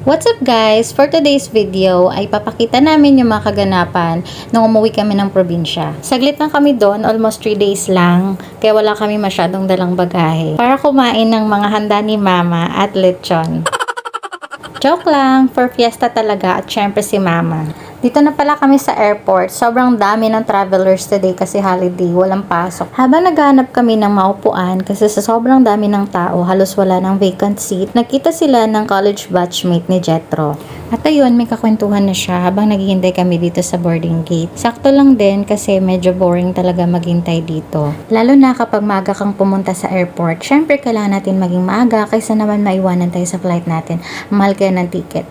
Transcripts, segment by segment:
What's up guys? For today's video ay papakita namin yung mga kaganapan nung umuwi kami ng probinsya. Saglit lang kami doon, almost 3 days lang, kaya wala kami masyadong dalang bagahe para kumain ng mga handa ni mama at lechon. Joke lang, for fiesta talaga at syempre si mama. Dito na pala kami sa airport. Sobrang dami ng travelers today kasi holiday, walang pasok. Habang naghahanap kami ng maupuan kasi sa sobrang dami ng tao, halos wala ng vacant seat, nakita sila ng college batchmate ni Jetro. At ayun, may kakwentuhan na siya habang naghihintay kami dito sa boarding gate. Sakto lang din kasi medyo boring talaga maghintay dito. Lalo na kapag maaga kang pumunta sa airport, syempre kailangan natin maging maaga kaysa naman maiwanan tayo sa flight natin. Mahal kaya ng ticket.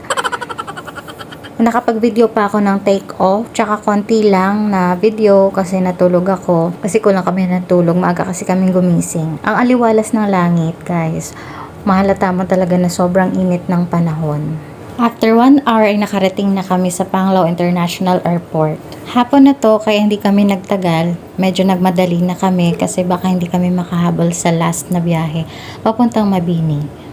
Nakapag-video pa ako ng take off, tsaka konti lang na video kasi natulog ako. Kasi kulang kami natulog, maaga kasi kaming gumising. Ang aliwalas ng langit, guys. Mahalata mo talaga na sobrang init ng panahon. After 1 hour ay nakarating na kami sa Panglao International Airport. Hapon na to kaya hindi kami nagtagal. Medyo nagmadali na kami kasi baka hindi kami makahabol sa last na biyahe papuntang Mabini.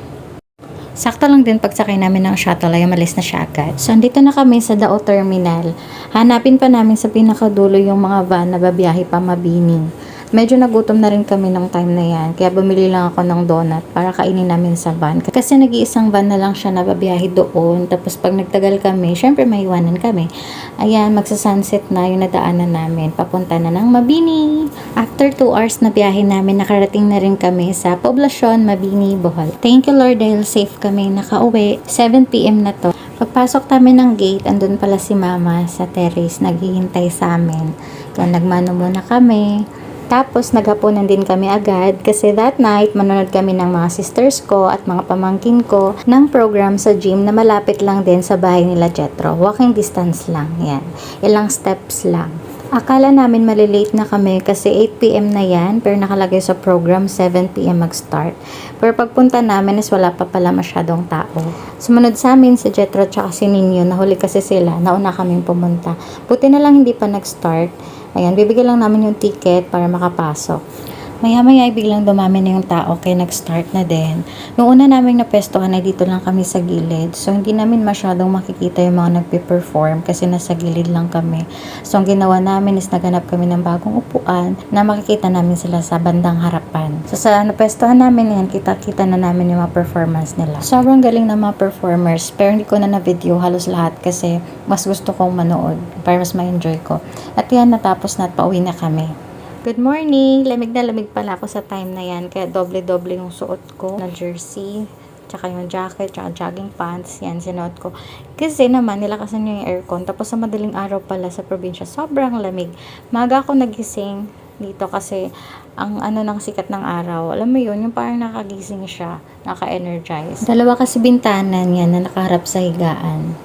Sakto lang din pagsakay namin ng shuttle ay umalis na siya agad. So, andito na kami sa Dao Terminal. Hanapin pa namin sa pinakadulo yung mga van na babiyahe pa Mabini. Medyo nagutom na rin kami ng time na yan. Kaya bumili lang ako ng donut para kainin namin sa van. Kasi nag-iisang van na lang siya na babiyahe doon. Tapos pag nagtagal kami, syempre maiwanan kami. Ayan, magsa-sunset na yung nadaanan namin. Papunta na ng Mabini. After 2 hours na biyahe namin, nakarating na rin kami sa Poblacion, Mabini, Bohol. Thank you Lord dahil safe kami nakauwi. 7 PM na to. Pagpasok namin ng gate, andun pala si mama sa terrace, naghihintay sa amin. Kaya nagmano muna kami. Tapos naghapunan din kami agad kasi that night manonood kami ng mga sisters ko at mga pamangkin ko ng program sa gym na malapit lang din sa bahay nila Jetro. Walking distance lang, yan. Ilang steps lang. Akala namin malilate na kami kasi 8 PM na yan pero nakalagay sa program 7 PM mag-start. Pero pagpunta namin is wala pa pala masyadong tao. Sumunod sa amin si Jetro at si Ninyo, nahuli kasi sila, nauna kaming pumunta. Buti na lang hindi pa nag-start. Ayan, bibigyan lang namin yung ticket para makapasok. Maya-maya ay biglang dumami na yung tao kaya nag-start na din. Noong una namin napestohan ay dito lang kami sa gilid. So, hindi namin masyadong makikita yung mga nagpe-perform kasi nasa gilid lang kami. So, ang ginawa namin is naganap kami ng bagong upuan na makikita namin sila sa bandang harapan. So, sa napestohan namin yan, kita-kita na namin yung mga performance nila. Sobrang galing ng mga performers pero hindi ko na na-video halos lahat kasi mas gusto kong manood para mas ma-enjoy ko. At yan, natapos na at pauwi na kami. Good morning! Lamig na lamig pala ako sa time na yan. Kaya doble-doble yung suot ko na jersey. Tsaka yung jacket, tsaka jogging pants. Yan, sinuot ko. Kasi naman, nilakasan nyo yung aircon. Tapos sa madaling araw pala sa probinsya, sobrang lamig. Maga ako nagising dito kasi ang ano ng sikat ng araw. Alam mo yun, yung parang nakagising siya. Naka-energize. Dalawa kasi bintana niya na nakaharap sa higaan.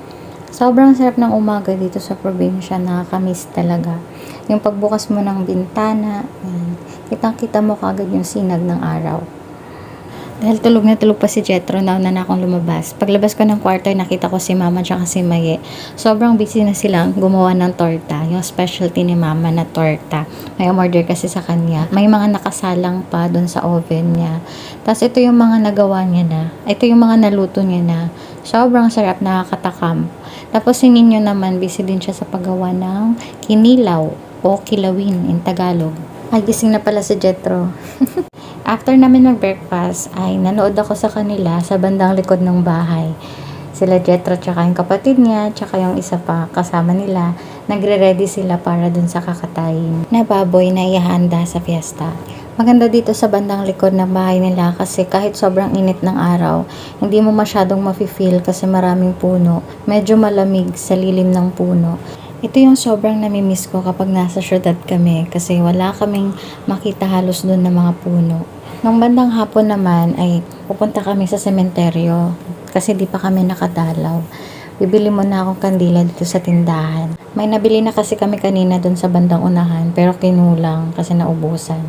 Sobrang sarap ng umaga dito sa probinsya, nakakamiss talaga. Yung pagbukas mo ng bintana, kitang-kita mo kagad yung sinag ng araw. Dahil tulog na tulog pa si Jetro, nauna na akong lumabas. Paglabas ko ng kwarto, nakita ko si Mama at si Maye. Sobrang busy na silang gumawa ng torta. Yung specialty ni Mama na torta. May order kasi sa kanya. May mga nakasalang pa doon sa oven niya. Tapos ito yung mga nagawa niya na. Ito yung mga naluto niya na. Sobrang sarap, nakakatakam. Tapos si Ninyo naman, busy din siya sa paggawa ng kinilaw o kilawin in Tagalog. Ay, gising na pala si Jetro. After namin mag-breakfast, ay nanood ako sa kanila sa bandang likod ng bahay. Sila Jetro tsaka yung kapatid niya, tsaka yung isa pa kasama nila. Nagre-ready sila para dun sa kakatayin na baboy na ihanda sa fiesta. Maganda dito sa bandang likod ng bahay nila kasi kahit sobrang init ng araw, hindi mo masyadong mafe-feel kasi maraming puno. Medyo malamig sa lilim ng puno. Ito yung sobrang namimiss ko kapag nasa syudad kami kasi wala kaming makita halos doon ng mga puno. Nung bandang hapon naman ay pupunta kami sa sementeryo kasi di pa kami nakadalaw. Bibili muna akong kandila dito sa tindahan. May nabili na kasi kami kanina doon sa bandang unahan pero kinulang kasi naubusan.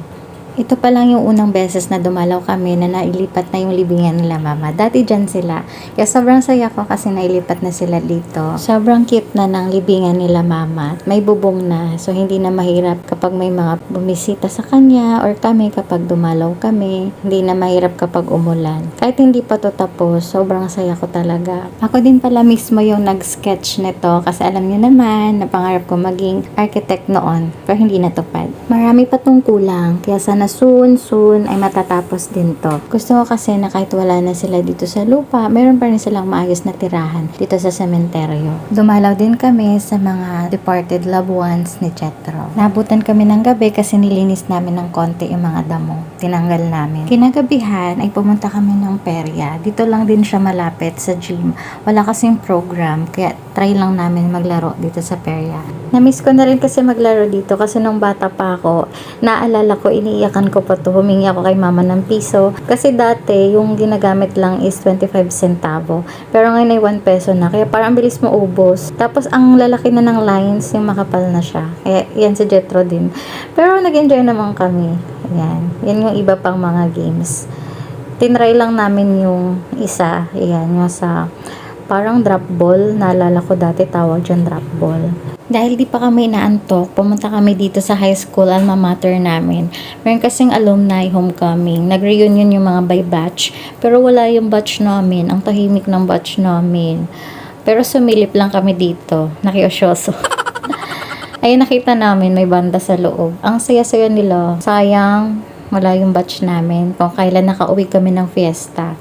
Ito pa lang yung unang beses na dumalaw kami na nailipat na yung libingan nila mama. Dati dyan sila. Kaya sobrang saya ko kasi nailipat na sila dito. Sobrang cute na ng libingan nila mama. May bubong na. So hindi na mahirap kapag may mga bumisita sa kanya or kami kapag dumalaw kami. Hindi na mahirap kapag umulan. Kahit hindi pa to tapos, sobrang saya ko talaga. Ako din pala mismo yung nag-sketch nito kasi alam niyo naman na pangarap ko maging architect noon. Pero hindi natupad. Marami pa tong kulang. Kaya sana soon ay matatapos din to. Gusto ko kasi na kahit wala na sila dito sa lupa, meron pa rin silang maayos na tirahan dito sa sementeryo. Dumalaw din kami sa mga departed loved ones ni Jetro. Nabutan kami ng gabi kasi nilinis namin ng konti yung mga damo. Tinanggal namin. Kinagabihan ay pumunta kami ng perya. Dito lang din siya malapit sa gym. Wala kasing program, kaya try lang namin maglaro dito sa perya. Namiss ko na rin kasi maglaro dito kasi nung bata pa ako, naalala ko, iniiyakan ko pa to. Humingi ako kay mama ng piso. Kasi dati, yung ginagamit lang is 25 centavo. Pero ngayon ay 1 peso na. Kaya parang bilis mo ubos. Tapos, ang lalaki na ng lines, yung makapal na siya. Kaya, yan si Jetro din. Pero, nag-enjoy naman kami. Yan. Yan yung iba pang mga games. Tinry lang namin yung isa. Yan, yung sa parang drop ball. Naalala ko dati tawag dyan drop ball. Dahil di pa kami inaantok, pumunta kami dito sa high school alma mater namin. Meron kasing alumni homecoming. Nag-reunion yung mga by batch. Pero wala yung batch namin. Ang tahimik ng batch namin. Pero sumilip lang kami dito. Nakiosyoso. Ayun, nakita namin may banda sa loob. Ang saya-saya nila. Sayang, wala yung batch namin. Kung kailan nakauwi kami ng fiesta.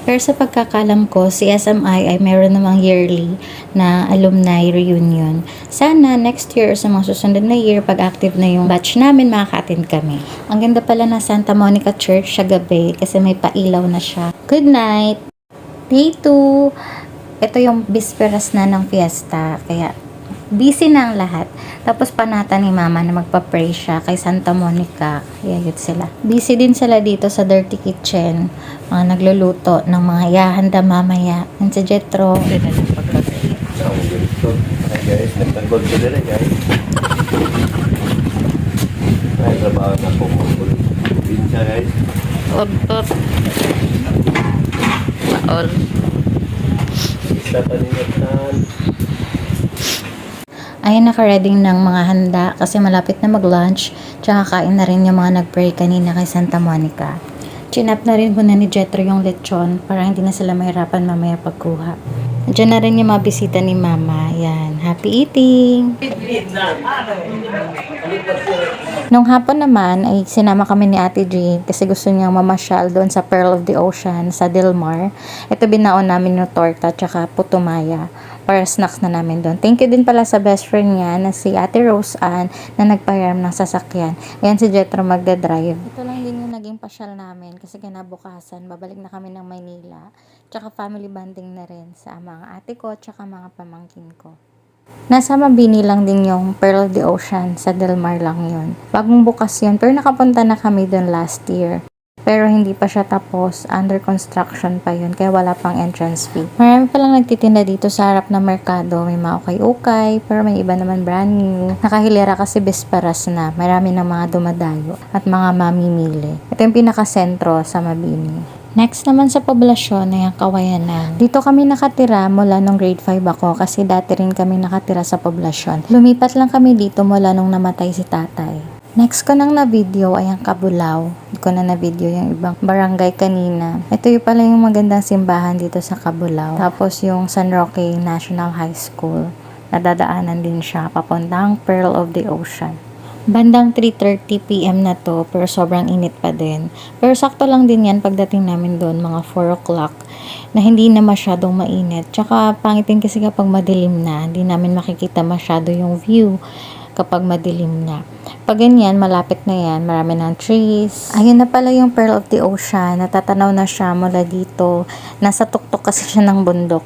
Pero sa pagkakalam ko, si SMI ay meron namang yearly na alumni reunion. Sana next year or sa mga susunod na year, pag active na yung batch namin, makaka-attend kami. Ang ganda pala ng Santa Monica Church sa gabi kasi may pailaw na siya. Good night! Day 2! Ito yung bisperas na ng fiesta, kaya busy na ang lahat. Tapos panata ni mama na magpa-pray siya kay Santa Monica. Kaya yun sila. Busy din sila dito sa dirty kitchen. Mga nagluluto ng mga ihahanda mamaya. Yan si Jetro. Ay guys, nagtanggol ko din guys. Ay, trabaho na po mo. Pinsa guys. Otot. Maol. Isa taninatan. Ayun, naka-reading ng mga handa kasi malapit na mag-lunch. Tsaka kain na rin yung mga nag-pray kanina kay Santa Monica. Chinap na rin muna ni Jetro yung lechon para hindi na sila mahirapan mamaya pagkuha. Diyan na rin yung mga bisita ni Mama. Yan. Happy eating! Nung hapon naman ay sinama kami ni Ate Jean kasi gusto niyang mamasyal doon sa Pearl of the Ocean sa Delmar. Ito binaon namin yung torta tsaka putumaya para snacks na namin doon. Thank you din pala sa best friend niya na si Ate Rose Ann na nagpahiram ng sasakyan. Ayan si Jetro magdadrive. Ito lang din yung naging pasyal namin kasi kinabukasan babalik na kami ng Maynila. Tsaka family bonding na rin sa mga ate ko tsaka mga pamangkin ko. Nasa Mabini lang din yung Pearl of the Ocean sa Delmar lang yun. Bagong bukas yun pero nakapunta na kami doon last year. Pero hindi pa siya tapos, under construction pa yun, kaya wala pang entrance fee. Marami palang nagtitinda dito sa harap ng merkado, may mga ukay-ukay, pero may iba naman brand new. Nakahilera kasi bisperas na, marami ng mga dumadayo at mga mamimili. Ito yung pinakasentro sa Mabini. Next naman sa poblasyon ay ang Kawayanan. Dito kami nakatira mula nung grade 5 ako kasi dati rin kami nakatira sa poblasyon. Lumipat lang kami dito mula nung namatay si tatay. Next ko nang na-video ay ang Cabulao. Hindi ko na na-video yung ibang barangay kanina. Ito yung pala yung magandang simbahan dito sa Cabulao. Tapos yung San Roque National High School. Nadadaanan din siya papuntang Pearl of the Ocean. Bandang 3:30 PM na to pero sobrang init pa din. Pero sakto lang din yan pagdating namin doon mga 4 o'clock na hindi na masyadong mainit. Tsaka pangitin kasi kapag madilim na, hindi namin makikita masyado yung view kapag madilim na. Pag ganyan, malapit na yan, marami ng trees. Ayun na pala yung Pearl of the Ocean, natatanaw na siya mula dito. Nasa tuktok kasi siya ng bundok.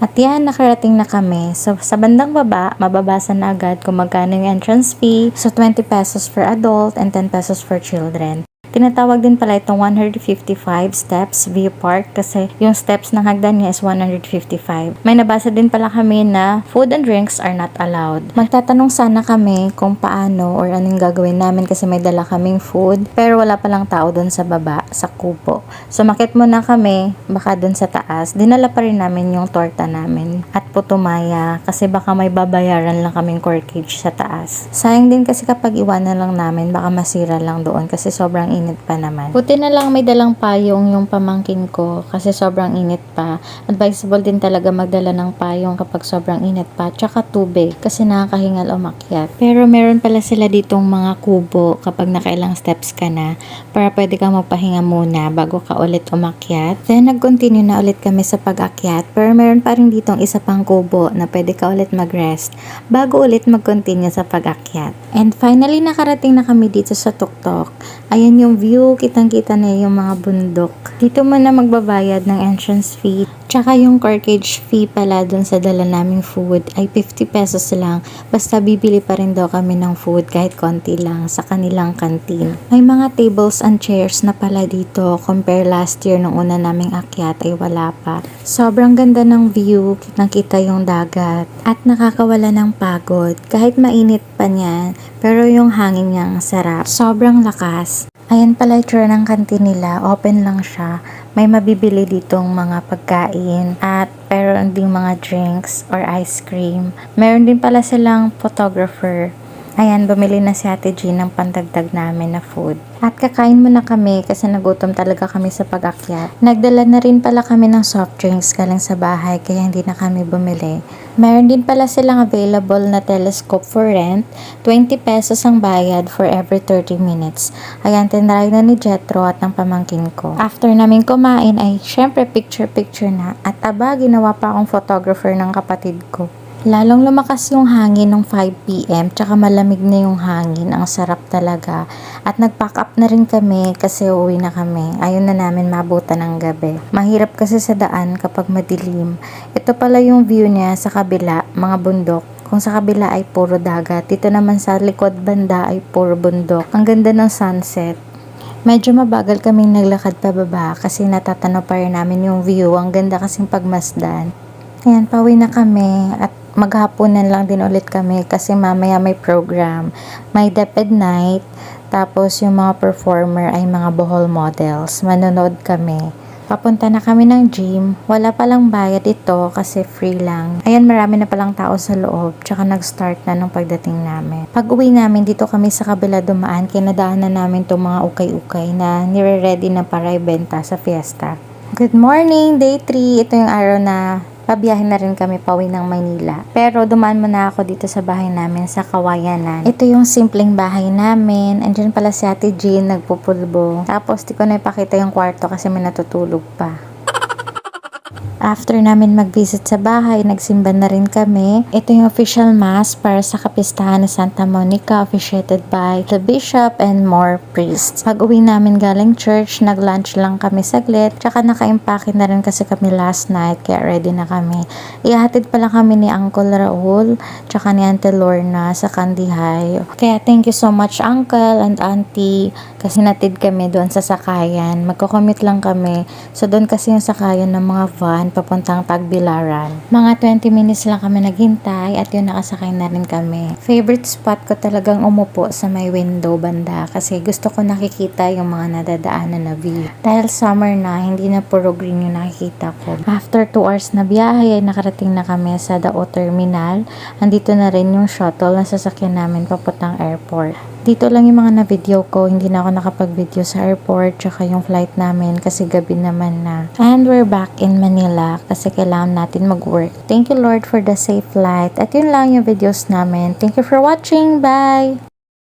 At yan, nakarating na kami. So, sa bandang baba, mababasa na agad kung magkano yung entrance fee. So, 20 pesos for adult and 10 pesos for children. Tinatawag din pala itong 155 steps view park kasi yung steps ng hagdan niya is 155. May nabasa din pala kami na food and drinks are not allowed. Magtatanong sana kami kung paano or anong gagawin namin kasi may dala kaming food pero wala palang tao dun sa baba, sa kubo. So makit muna kami baka dun sa taas. Dinala pa rin namin yung torta namin at putumaya kasi baka may babayaran lang kaming corkage sa taas. Sayang din kasi kapag iwanan lang namin baka masira lang doon kasi sobrang init pa naman. Buti na lang may dalang payong yung pamangkin ko kasi sobrang init pa. Advisable din talaga magdala ng payong kapag sobrang init pa. Tsaka tubig kasi nakakahingal umakyat. Pero meron pala sila ditong mga kubo kapag nakailang steps ka na para pwede kang magpahinga muna bago ka ulit umakyat. Then nag-continue na ulit kami sa pag-akyat pero meron pa rin ditong isa pang kubo na pwede ka ulit mag-rest bago ulit mag-continue sa pag-akyat. And finally nakarating na kami dito sa tuktok. Ayan yung view, kitang-kita na yung mga bundok. Dito mo na magbabayad ng entrance fee. Tsaka yung corkage fee pala dun sa dala naming food ay 50 pesos lang. Basta bibili pa rin daw kami ng food kahit konti lang sa kanilang kantin. May mga tables and chairs na pala dito. Compare last year nung una naming akyat ay wala pa. Sobrang ganda ng view, kitang-kita yung dagat. At nakakawala ng pagod. Kahit mainit pa niyan, pero yung hangin niya ang sarap. Sobrang lakas. Ayan pala yung tsura ng kantin nila. Open lang siya. May mabibili ditong mga pagkain at meron ding mga drinks or ice cream. Meron din pala silang photographer. Ayan, bumili na si Ate Jean ng pandagdag namin na food. At kakain muna kami kasi nagutom talaga kami sa pag-akyat. Nagdala na rin pala kami ng soft drinks galing sa bahay kaya hindi na kami bumili. Meron din pala silang available na telescope for rent. 20 pesos ang bayad for every 30 minutes. Ayan, tinry na ni Jetro at ng pamangkin ko. After namin kumain ay syempre picture-picture na. At aba, ginawa pa akong photographer ng kapatid ko. Lalong lumakas yung hangin ng 5 PM tsaka malamig na yung hangin. Ang sarap talaga. At nag-pack up na rin kami kasi uuwi na kami. Ayaw na namin mabutan ng gabi. Mahirap kasi sa daan kapag madilim. Ito pala yung view niya sa kabila, mga bundok. Kung sa kabila ay puro dagat. Dito naman sa likod banda ay puro bundok. Ang ganda ng sunset. Medyo mabagal kaming naglakad pababa kasi natatanaw pa rin namin yung view. Ang ganda kasing pagmasdan. Ayan, pauwi na kami at maghapunan lang din ulit kami kasi mamaya may program. May DepEd night, tapos yung mga performer ay mga Bohol models. Manonood kami. Papunta na kami ng gym. Wala palang bayad ito kasi free lang. Ayan, marami na palang tao sa loob. Tsaka nag-start na nung pagdating namin. Pag uwi namin, dito kami sa kabila dumaan. Kinadaanan namin itong mga ukay-ukay na nire-ready na para ibenta sa fiesta. Good morning, day 3. Ito yung araw na pabiyahin na rin kami pauwi ng Maynila. Pero dumaan muna ako dito sa bahay namin sa Kawayanan. Ito yung simpleng bahay namin. Andyan pala si Ate Jean nagpupulbo. Tapos di ko na ipakita yung kwarto kasi may natutulog pa. After namin mag-visit sa bahay, nagsimba na rin kami. Ito yung official mass para sa kapistahan ni Santa Monica, officiated by the bishop and more priests. Pag uwi namin galing church, nag-lunch lang kami saglit. Tsaka naka-impake na rin kasi kami last night, kaya ready na kami. Ihatid pala kami ni Uncle Raul, tsaka ni Auntie Lorna sa Kandihay. Kaya thank you so much Uncle and Auntie, kasi natid kami doon sa sakayan. Magko-commute lang kami. So doon kasi yung sakayan ng mga van papuntang Tagbilaran. Mga 20 minutes lang kami naghintay at yun nakasakay na rin kami. Favorite spot ko talagang umupo sa may window banda kasi gusto ko nakikita yung mga nadadaanan na view. Dahil summer na, hindi na puro green yung nakikita ko. After 2 hours na biyahe, nakarating na kami sa Dao Terminal. Andito na rin yung shuttle na sasakyan namin papuntang airport. Dito lang yung mga na-video ko. Hindi na ako nakapag-video sa airport tsaka yung flight namin kasi gabi naman na. And we're back in Manila kasi kailangan natin mag-work. Thank you Lord for the safe flight. At yun lang yung videos namin. Thank you for watching. Bye!